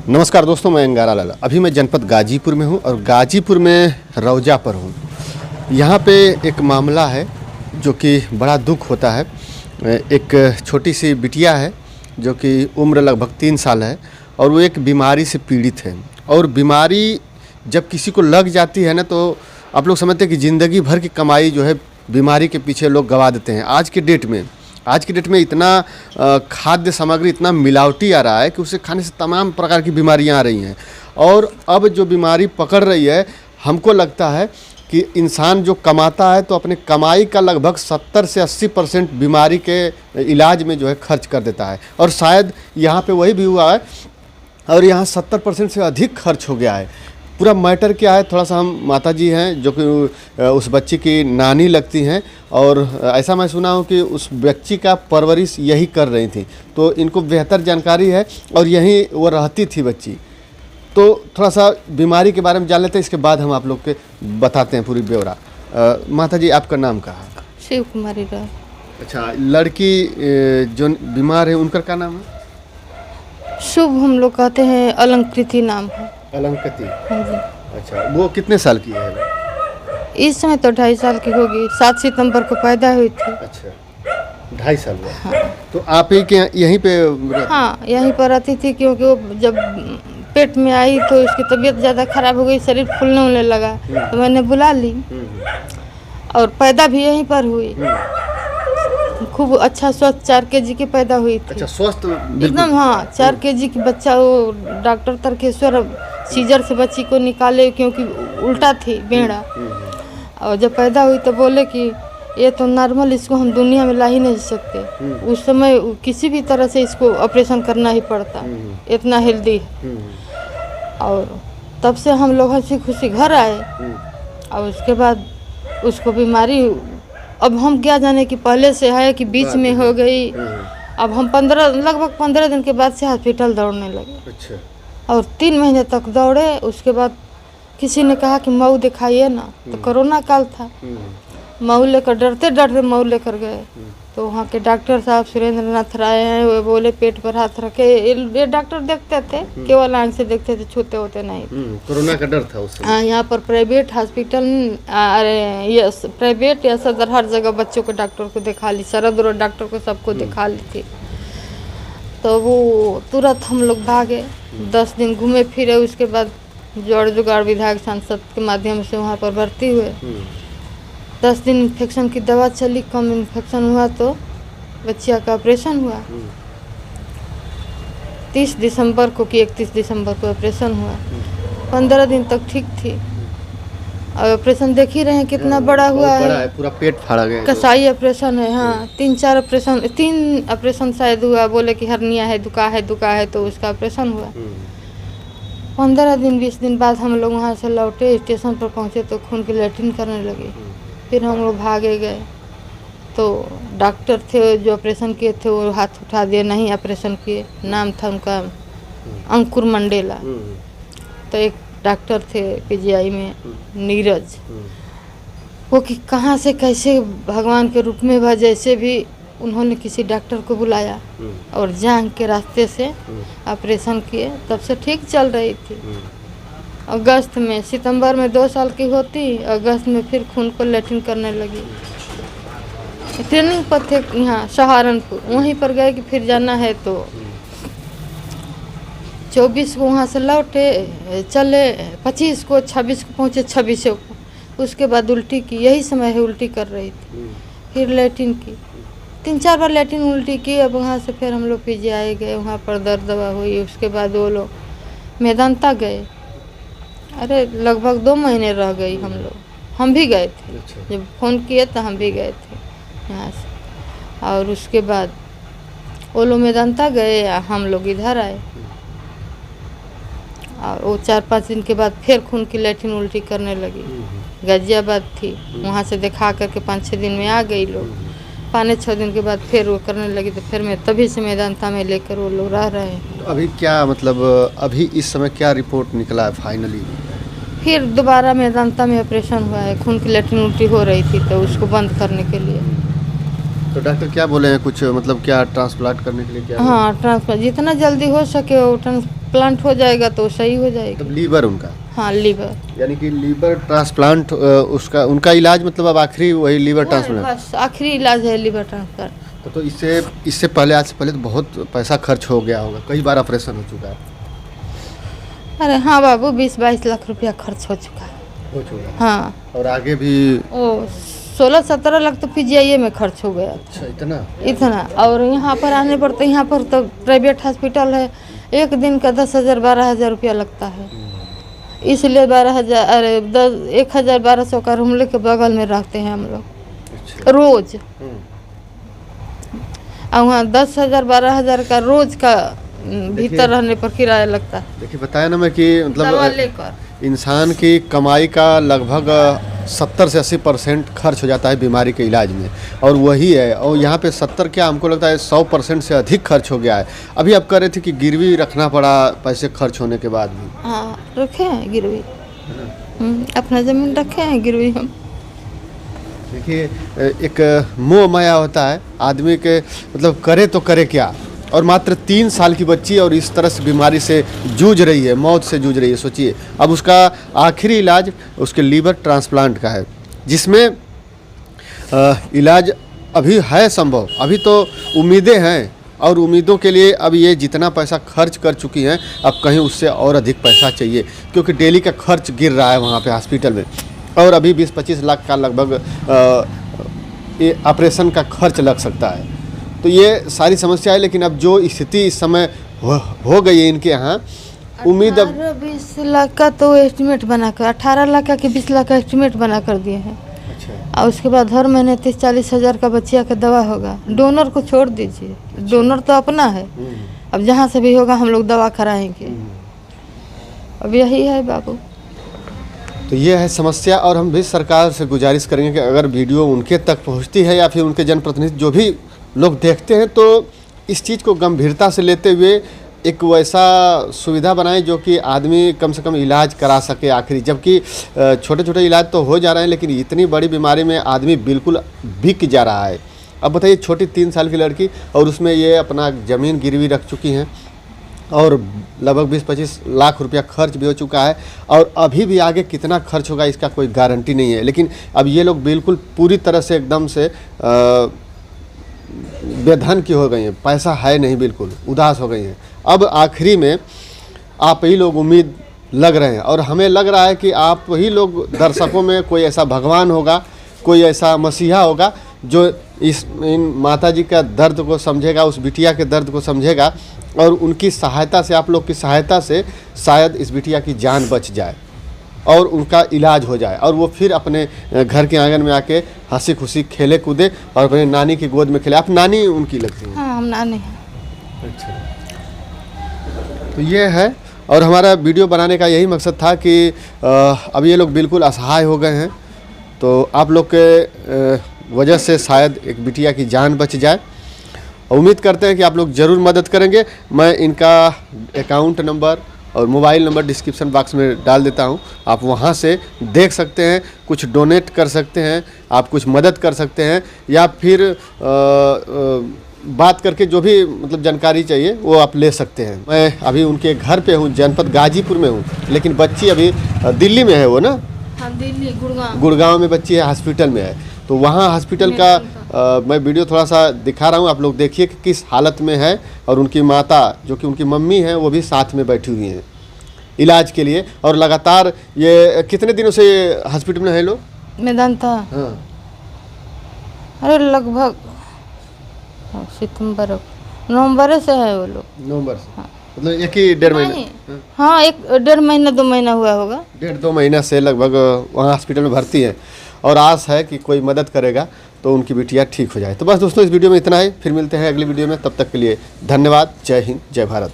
नमस्कार दोस्तों, मैं अंगारा लाल। अभी मैं जनपद गाजीपुर में हूँ और गाजीपुर में रौजा पर हूँ। यहाँ पे एक मामला है जो कि बड़ा दुख होता है। एक छोटी सी बिटिया है जो कि उम्र लगभग 3 साल है और वो एक बीमारी से पीड़ित है। और बीमारी जब किसी को लग जाती है ना, तो आप लोग समझते हैं कि ज़िंदगी भर की कमाई जो है बीमारी के पीछे लोग गवा देते हैं। आज के डेट में इतना खाद्य सामग्री इतना मिलावटी आ रहा है कि उसे खाने से तमाम प्रकार की बीमारियां आ रही हैं। और अब जो बीमारी पकड़ रही है, हमको लगता है कि इंसान जो कमाता है तो अपने कमाई का लगभग 70 से 80% बीमारी के इलाज में जो है खर्च कर देता है। और शायद यहाँ पे वही भी हुआ है और यहाँ 70% से अधिक खर्च हो गया है। पूरा मैटर क्या है, थोड़ा सा हम माता जी हैं जो कि उस बच्ची की नानी लगती हैं और ऐसा मैं सुना हूँ कि उस बच्ची का परवरिश यही कर रही थी, तो इनको बेहतर जानकारी है और यहीं वो रहती थी बच्ची। तो थोड़ा सा बीमारी के बारे में जान लेते हैं, इसके बाद हम आप लोग के बताते हैं पूरी ब्यौरा। माता जी, आपका नाम क्या है? शिव कुमारी राय। अच्छा, लड़की जो बीमार है उनका क्या नाम है? शुभ हम लोग कहते हैं, अलंकृति नाम है। अलंकृति। हाँ जी। अच्छा, वो कितने साल की है? इस समय तो 2.5 साल की होगी। 7 सितंबर को पैदा हुई थी। अच्छा, 2.5 साल हुआ। हाँ। तो आप ही के यहीं पे? हाँ, यहीं पर रहती थी क्योंकि वो जब पेट में आई तो उसकी तबीयत ज़्यादा खराब हो गई, शरीर फूलने उलने लगा, तो मैंने बुला ली और पैदा भी यहीं पर हुई। खूब अच्छा स्वस्थ 4 केजी की पैदा हुई थी। अच्छा, स्वस्थ एकदम। हाँ, 4 केजी की बच्चा। वो डॉक्टर तर्केश्वर सीजर से बच्ची को निकाले क्योंकि उल्टा थी बेड़ा। और जब पैदा हुई तो बोले कि ये तो नॉर्मल, इसको हम दुनिया में ला ही नहीं सकते। उस समय किसी भी तरह से इसको ऑपरेशन करना ही पड़ता, इतना हेल्दी है। और तब से हम लोग हंसी खुशी घर आए और उसके बाद उसको बीमारी, अब हम क्या जाने कि पहले से है कि बीच में हो गई। अब हम लगभग 15 दिन के बाद से हॉस्पिटल दौड़ने लगे। अच्छा। और 3 महीने तक दौड़े। उसके बाद किसी ने कहा कि मऊ दिखाइए ना, तो कोरोना काल था। मऊ लेकर डरते डरते मऊ लेकर गए तो वहाँ के डॉक्टर साहब सुरेंद्र नाथ राय हैं, वो बोले पेट पर हाथ रखे। ये डॉक्टर देखते थे, केवल आंख से देखते थे, छूते होते नहीं। कोरोना का डर था उस समय। हाँ, यहाँ पर प्राइवेट हॉस्पिटल, अरे ये प्राइवेट या सदर, हर जगह बच्चों को डॉक्टर को दिखा ली, शरद और डॉक्टर को सबको दिखा ली थी। तो वो तुरंत हम लोग भागे, 10 दिन घूमे फिरे। उसके बाद जोड़ जुगाड़ विधायक सांसद के माध्यम से वहाँ पर भर्ती हुए। 10 दिन इन्फेक्शन की दवा चली, कम इन्फेक्शन हुआ तो बच्चिया का ऑपरेशन हुआ। 30 दिसंबर को कि 31 दिसंबर को ऑपरेशन हुआ। 15 दिन तक ठीक थी। और ऑपरेशन देख ही रहे हैं कितना बड़ा हुआ है। पूरा पेट फाड़ा गया। कसाई ऑपरेशन है। हाँ, 3 ऑपरेशन शायद हुआ। बोले कि हर्निया है, दुखा है, तो उसका ऑपरेशन हुआ। 15 दिन 20 दिन बाद हम लोग वहाँ से लौटे, स्टेशन पर पहुँचे तो खून की लैट्रिन करने लगे। फिर हम लोग भागे गए तो डॉक्टर थे जो ऑपरेशन किए थे, वो हाथ उठा दिए, नहीं ऑपरेशन किए। नाम था उनका अंकुर मंडेला। तो एक डॉक्टर थे पीजीआई में, नीरज, वो कि कहाँ से कैसे भगवान के रूप में वह, जैसे भी उन्होंने किसी डॉक्टर को बुलाया और जांघ के रास्ते से ऑपरेशन किए। तब से ठीक चल रही थी। अगस्त में, सितंबर में 2 साल की होती, अगस्त में फिर खून को लैट्रिन करने लगी। ट्रेनिंग पर थे यहाँ सहारनपुर, वहीं पर गए कि फिर जाना है तो 24 को वहाँ से लौटे, चले 25 को, 26 को पहुँचे, 26 को। उसके बाद उल्टी की, यही समय है उल्टी कर रही थी। फिर लैट्रिन की, 3-4 बार लैट्रिन उल्टी की। अब वहाँ से फिर हम लोग पीजीआई गए, वहाँ पर दर्द दवा हुई। उसके बाद वो लोग मेदांता गए। अरे लगभग 2 महीने रह गई हम लोग। हम भी गए थे। अच्छा। जब फ़ोन किए तो हम भी गए थे यहाँ से। और उसके बाद वो लोग मेदांता गए, हम लोग इधर आए। और वो 4-5 दिन के बाद फिर खून की लैट्रिन उल्टी करने लगी। गाजियाबाद थी, वहाँ से दिखा करके 5-6 दिन में आ गई लोग। 5-6 दिन के बाद फिर वो करने लगी तो फिर मैं तभी से मेदांता में लेकर वो लोग रह रहे हैं। तो अभी क्या मतलब, अभी इस समय क्या रिपोर्ट निकला है फाइनली? फिर दोबारा मेदांता में ऑपरेशन हुआ है। खून की लैट्रिन उल्टी हो रही थी तो उसको बंद करने के लिए। तो डॉक्टर क्या बोले हैं कुछ, मतलब क्या ट्रांसप्लांट करने के लिए क्या? हाँ, ट्रांसप्लांट जितना जल्दी हो सके वो ट्रांसप्लांट हो जाएगा तो सही हो जाएगी। मतलब लीवर उनका, हाँ लीवर, यानी कि लीवर ट्रांसप्लांट उसका उनका इलाज मतलब अब आखिरी वही लीवर ट्रांसप्लांट। बस आखिरी इलाज है लीवर ट्रांसप्लांट। तो इससे पहले, आज से पहले तो बहुत पैसा खर्च हो गया होगा, कई बार ऑपरेशन हो चुका है। अरे हाँ बाबू, 20-22 लाख रुपया खर्च हो चुका है। हो चुका है। हाँ, और आगे भी। ओ 16-17 लाख तो PGI में खर्च हो गया। अच्छा, इतना इतना। और यहाँ पर आने पर तो यहाँ पर तो प्राइवेट हॉस्पिटल है, एक दिन का 10,000-12,000 रुपया लगता है। इसलिए 12,000 अरे 1,000-1,200 का रूम लेके बगल में रखते हैं हम लोग। अच्छा। रोज। और वहाँ 10,000-12,000 का रोज का भीतर रहने पर किराया लगता है। देखिए, बताया ना मैं कि दवा मतलब लेकर इंसान की कमाई का लगभग 70 से 80% खर्च हो जाता है बीमारी के इलाज में, और वही है। और यहाँ पे 70 क्या, हमको लगता है 100% से अधिक खर्च हो गया है। अभी आप कह रहे थे कि गिरवी रखना पड़ा पैसे खर्च होने के बाद भी। हाँ, रखे हैं गिरवी। अपना ज़मीन रखे हैं गिरवी हम। देखिए, एक मोह माया होता है आदमी के, मतलब करे तो करे क्या। और मात्र 3 साल की बच्ची और इस तरह से बीमारी से जूझ रही है, मौत से जूझ रही है। सोचिए, अब उसका आखिरी इलाज उसके लीवर ट्रांसप्लांट का है, जिसमें इलाज अभी है संभव, अभी तो उम्मीदें हैं। और उम्मीदों के लिए अब ये जितना पैसा खर्च कर चुकी हैं, अब कहीं उससे और अधिक पैसा चाहिए, क्योंकि डेली का खर्च गिर रहा है वहाँ पे हॉस्पिटल में। और अभी 20-25 लाख का लगभग ये ऑपरेशन का खर्च लग सकता है। तो ये सारी समस्या है। लेकिन अब जो स्थिति इस समय हो गई है इनके यहाँ, उम्मीद अब 18-20 लाख का तो एस्टिमेट बनाकर, 18 लाख का कि 20 लाख का एस्टिमेट बना कर दिए हैं। अच्छा। और उसके बाद हर महीने 30-40 हज़ार का बच्चिया का दवा होगा। डोनर को छोड़ दीजिए, डोनर तो अपना है। अब जहाँ से भी होगा हम लोग दवा कराएंगे। अब यही है बाबू। तो ये है समस्या। और हम भी सरकार से गुजारिश करेंगे कि अगर वीडियो उनके तक पहुंचती है या फिर उनके जनप्रतिनिधि जो भी लोग देखते हैं, तो इस चीज़ को गंभीरता से लेते हुए एक वैसा सुविधा बनाएं जो कि आदमी कम से कम इलाज करा सके आखिरी। जबकि छोटे छोटे इलाज तो हो जा रहे हैं, लेकिन इतनी बड़ी बीमारी में आदमी बिल्कुल बिक जा रहा है। अब बताइए, छोटी 3 साल की लड़की, और उसमें ये अपना ज़मीन गिरवी रख चुकी हैं, और लगभग 20-25 लाख रुपया खर्च भी हो चुका है। और अभी भी आगे कितना खर्च होगा इसका कोई गारंटी नहीं है। लेकिन अब ये लोग बिल्कुल पूरी तरह से एकदम से बेधन की हो गई हैं, पैसा है नहीं, बिल्कुल उदास हो गई हैं। अब आखिरी में आप ही लोग उम्मीद लग रहे हैं, और हमें लग रहा है कि आप ही लोग दर्शकों में कोई ऐसा भगवान होगा, कोई ऐसा मसीहा होगा जो इन माता जी का दर्द को समझेगा, उस बिटिया के दर्द को समझेगा, और उनकी सहायता से, आप लोग की सहायता से शायद इस बिटिया की जान बच जाए और उनका इलाज हो जाए, और वो फिर अपने घर के आंगन में आके हंसी खुशी खेले कूदे और अपने नानी की गोद में खेले। आप नानी उनकी लगती हैं? हाँ, हम नानी हैं। अच्छा। तो ये है, और हमारा वीडियो बनाने का यही मकसद था कि अब ये लोग बिल्कुल असहाय हो गए हैं, तो आप लोग के वजह से शायद एक बिटिया की जान बच जाए। उम्मीद करते हैं कि आप लोग ज़रूर मदद करेंगे। मैं इनका अकाउंट नंबर और मोबाइल नंबर डिस्क्रिप्शन बॉक्स में डाल देता हूं, आप वहां से देख सकते हैं, कुछ डोनेट कर सकते हैं, आप कुछ मदद कर सकते हैं, या फिर बात करके जो भी मतलब जानकारी चाहिए वो आप ले सकते हैं। मैं अभी उनके घर पे हूं, जनपद गाजीपुर में हूं, लेकिन बच्ची अभी दिल्ली में है वो ना? हाँ, दिल्ली, गुड़गांव में बच्ची है, हॉस्पिटल में है। तो वहाँ हॉस्पिटल का मैं वीडियो थोड़ा सा दिखा रहा हूँ, आप लोग देखिए कि किस हालत में है। और उनकी माता, जो कि उनकी मम्मी है, वो भी साथ में बैठी हुई हैं इलाज के लिए। और लगातार ये कितने दिनों से हॉस्पिटल में है लोग? मेदांता, हाँ, अरे लगभग सितंबर नवंबर से है वो लोग। नवंबर से? हाँ। मतलब 1-1.5 महीना? हाँ, 1-1.5 महीना 2 महीना हुआ होगा। 1.5-2 महीना से लगभग वहाँ हॉस्पिटल में भर्ती है, और आस है कि कोई मदद करेगा तो उनकी बिटिया ठीक हो जाए। तो बस दोस्तों, इस वीडियो में इतना ही। फिर मिलते हैं अगली वीडियो में, तब तक के लिए धन्यवाद। जय हिंद, जय भारत।